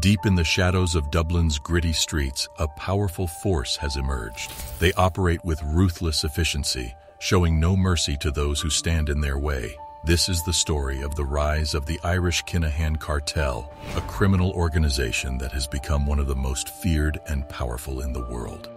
Deep in the shadows of Dublin's gritty streets, a powerful force has emerged. They operate with ruthless efficiency, showing no mercy to those who stand in their way. This is the story of the rise of the Irish Kinahan Cartel, a criminal organization that has become one of the most feared and powerful in the world.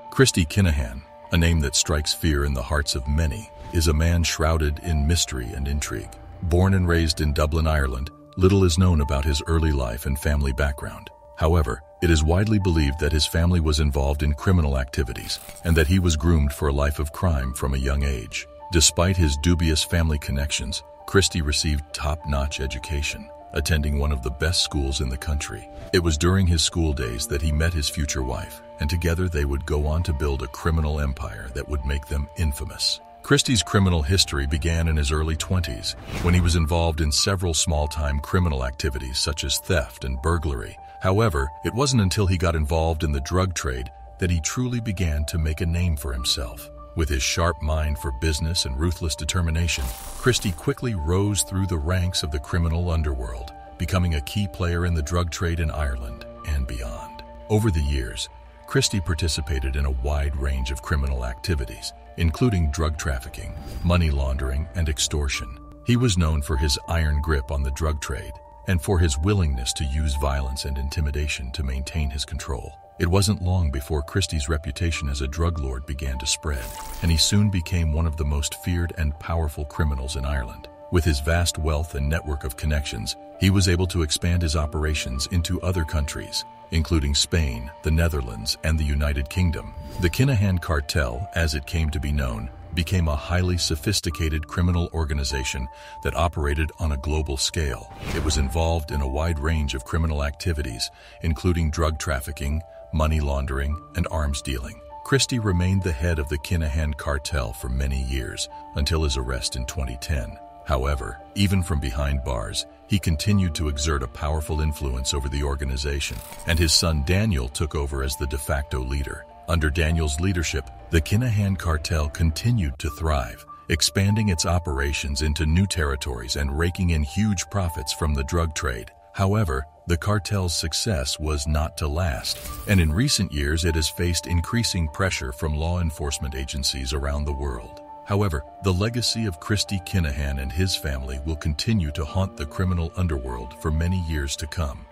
Christy Kinnahan, a name that strikes fear in the hearts of many, is a man shrouded in mystery and intrigue. Born and raised in Dublin, Ireland, little is known about his early life and family background. However, it is widely believed that his family was involved in criminal activities and that he was groomed for a life of crime from a young age. Despite his dubious family connections, Christy received top-notch education, attending one of the best schools in the country. It was during his school days that he met his future wife, and together they would go on to build a criminal empire that would make them infamous. Christy's criminal history began in his early 20s, when he was involved in several small-time criminal activities such as theft and burglary. However, it wasn't until he got involved in the drug trade that he truly began to make a name for himself. With his sharp mind for business and ruthless determination, Christy quickly rose through the ranks of the criminal underworld, becoming a key player in the drug trade in Ireland and beyond. Over the years, Christy participated in a wide range of criminal activities, including drug trafficking, money laundering, and extortion. He was known for his iron grip on the drug trade and for his willingness to use violence and intimidation to maintain his control. It wasn't long before Christy's reputation as a drug lord began to spread, and he soon became one of the most feared and powerful criminals in Ireland. With his vast wealth and network of connections, he was able to expand his operations into other countries, including Spain, the Netherlands, and the United Kingdom. The Kinahan Cartel, as it came to be known, became a highly sophisticated criminal organization that operated on a global scale. It was involved in a wide range of criminal activities, including drug trafficking, money laundering, and arms dealing. Christy remained the head of the Kinahan Cartel for many years, until his arrest in 2010. However, even from behind bars, he continued to exert a powerful influence over the organization, and his son Daniel took over as the de facto leader. Under Daniel's leadership, the Kinahan Cartel continued to thrive, expanding its operations into new territories and raking in huge profits from the drug trade. However, the cartel's success was not to last, and in recent years it has faced increasing pressure from law enforcement agencies around the world. However, the legacy of Christy Kinnahan and his family will continue to haunt the criminal underworld for many years to come.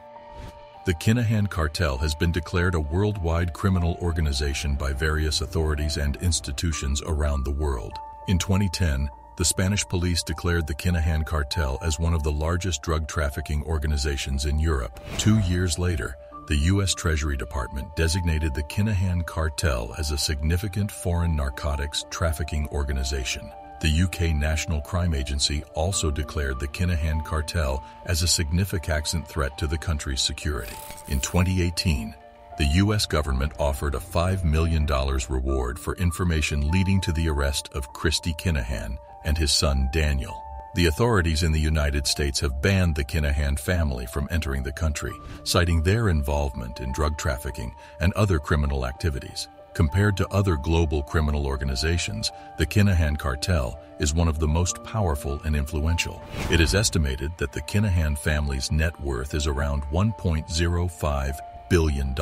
The Kinahan Cartel has been declared a worldwide criminal organization by various authorities and institutions around the world. In 2010, the Spanish police declared the Kinahan Cartel as one of the largest drug trafficking organizations in Europe. 2 years later, the U.S. Treasury Department designated the Kinahan Cartel as a significant foreign narcotics trafficking organization. The UK National Crime Agency also declared the Kinahan Cartel as a significant threat to the country's security. In 2018, the U.S. government offered a $5 million reward for information leading to the arrest of Christy Kinnahan and his son Daniel. The authorities in the United States have banned the Kinnahan family from entering the country, citing their involvement in drug trafficking and other criminal activities. Compared to other global criminal organizations, the Kinahan Cartel is one of the most powerful and influential. It is estimated that the Kinnahan family's net worth is around $1.05 billion,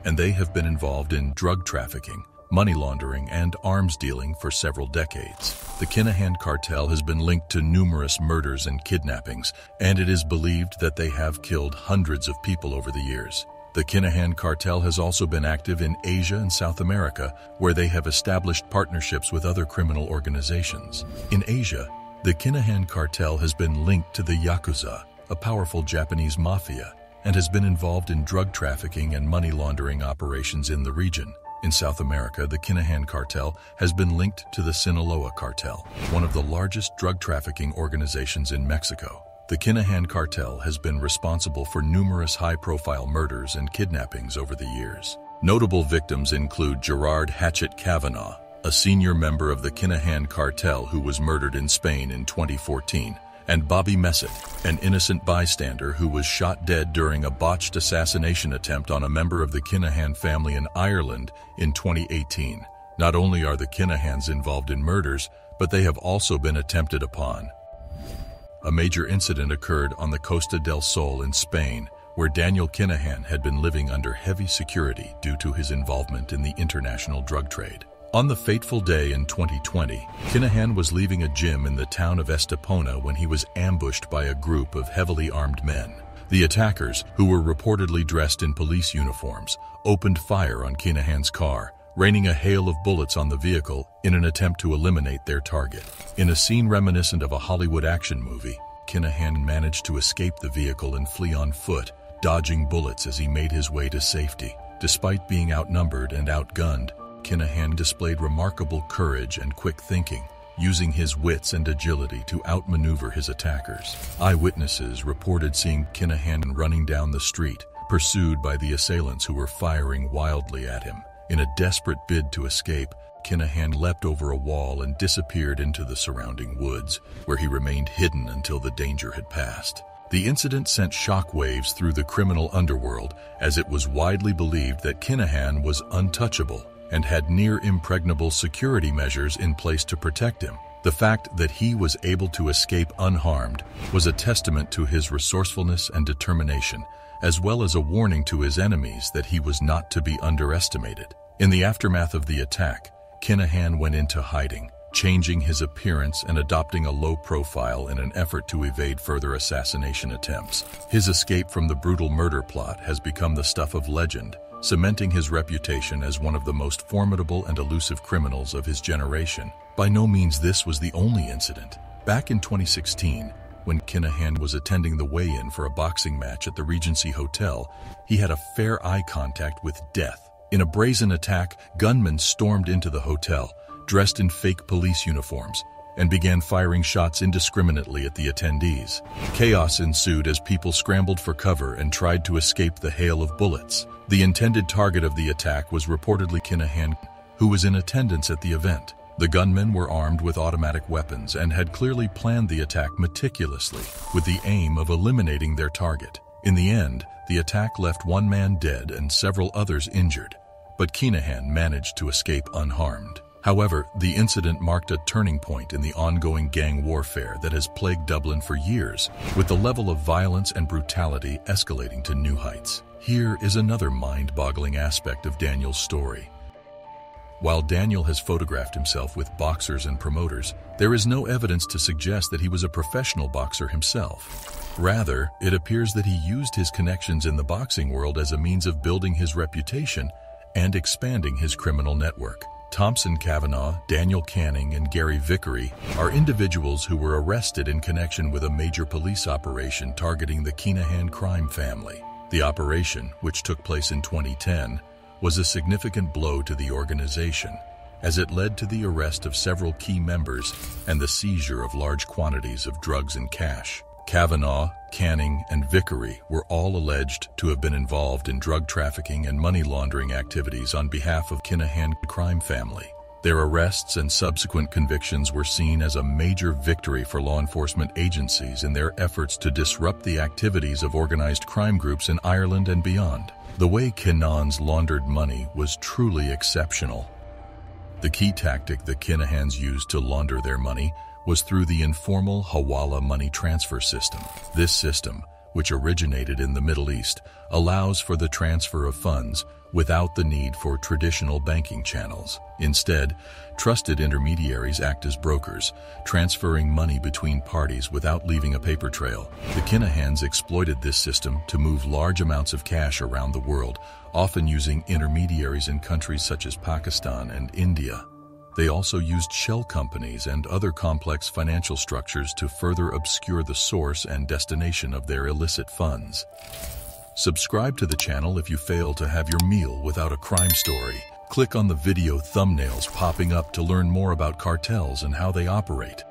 and they have been involved in drug trafficking, money laundering, and arms dealing for several decades. The Kinahan Cartel has been linked to numerous murders and kidnappings, and it is believed that they have killed hundreds of people over the years. The Kinahan Cartel has also been active in Asia and South America, where they have established partnerships with other criminal organizations. In Asia, the Kinahan Cartel has been linked to the Yakuza, a powerful Japanese mafia, and has been involved in drug trafficking and money laundering operations in the region. In South America, the Kinahan Cartel has been linked to the Sinaloa Cartel, one of the largest drug trafficking organizations in Mexico. The Kinahan Cartel has been responsible for numerous high-profile murders and kidnappings over the years. Notable victims include Gerard Hatchet Kavanaugh, a senior member of the Kinahan Cartel who was murdered in Spain in 2014, and Bobby Messett, an innocent bystander who was shot dead during a botched assassination attempt on a member of the Kinnahan family in Ireland in 2018. Not only are the Kinnahans involved in murders, but they have also been attempted upon. A major incident occurred on the Costa del Sol in Spain, where Daniel Kinnahan had been living under heavy security due to his involvement in the international drug trade. On the fateful day in 2020, Kinnahan was leaving a gym in the town of Estepona when he was ambushed by a group of heavily armed men. The attackers, who were reportedly dressed in police uniforms, opened fire on Kinnahan's car, raining a hail of bullets on the vehicle in an attempt to eliminate their target. In a scene reminiscent of a Hollywood action movie, Kinnahan managed to escape the vehicle and flee on foot, dodging bullets as he made his way to safety. Despite being outnumbered and outgunned, Kinnahan displayed remarkable courage and quick thinking, using his wits and agility to outmaneuver his attackers. Eyewitnesses reported seeing Kinnahan running down the street, pursued by the assailants who were firing wildly at him. In a desperate bid to escape, Kinnahan leapt over a wall and disappeared into the surrounding woods, where he remained hidden until the danger had passed. The incident sent shockwaves through the criminal underworld, as it was widely believed that Kinnahan was untouchable and had near-impregnable security measures in place to protect him. The fact that he was able to escape unharmed was a testament to his resourcefulness and determination, as well as a warning to his enemies that he was not to be underestimated. In the aftermath of the attack, Kinnahan went into hiding, changing his appearance and adopting a low profile in an effort to evade further assassination attempts. His escape from the brutal murder plot has become the stuff of legend, cementing his reputation as one of the most formidable and elusive criminals of his generation. By no means this was the only incident. Back in 2016, when Kinnahan was attending the weigh-in for a boxing match at the Regency Hotel, he had a fair eye contact with death. In a brazen attack, gunmen stormed into the hotel, dressed in fake police uniforms, and began firing shots indiscriminately at the attendees. Chaos ensued as people scrambled for cover and tried to escape the hail of bullets. The intended target of the attack was reportedly Kinnahan, who was in attendance at the event. The gunmen were armed with automatic weapons and had clearly planned the attack meticulously, with the aim of eliminating their target. In the end, the attack left one man dead and several others injured, but Kinnahan managed to escape unharmed. However, the incident marked a turning point in the ongoing gang warfare that has plagued Dublin for years, with the level of violence and brutality escalating to new heights. Here is another mind-boggling aspect of Daniel's story. While Daniel has photographed himself with boxers and promoters, there is no evidence to suggest that he was a professional boxer himself. Rather, it appears that he used his connections in the boxing world as a means of building his reputation and expanding his criminal network. Thompson Kavanagh, Daniel Canning, and Gary Vickery are individuals who were arrested in connection with a major police operation targeting the Kinahan crime family. The operation, which took place in 2010, was a significant blow to the organization, as it led to the arrest of several key members and the seizure of large quantities of drugs and cash. Kavanagh, Canning, and Vickery were all alleged to have been involved in drug trafficking and money laundering activities on behalf of Kinahan crime family. Their arrests and subsequent convictions were seen as a major victory for law enforcement agencies in their efforts to disrupt the activities of organized crime groups in Ireland and beyond. The way Kinahans laundered money was truly exceptional. The key tactic the Kinahans used to launder their money was through the informal Hawala money transfer system. This system, which originated in the Middle East, allows for the transfer of funds without the need for traditional banking channels. Instead, trusted intermediaries act as brokers, transferring money between parties without leaving a paper trail. The Kinahans exploited this system to move large amounts of cash around the world, often using intermediaries in countries such as Pakistan and India. They also used shell companies and other complex financial structures to further obscure the source and destination of their illicit funds. Subscribe to the channel if you fail to have your meal without a crime story. Click on the video thumbnails popping up to learn more about cartels and how they operate.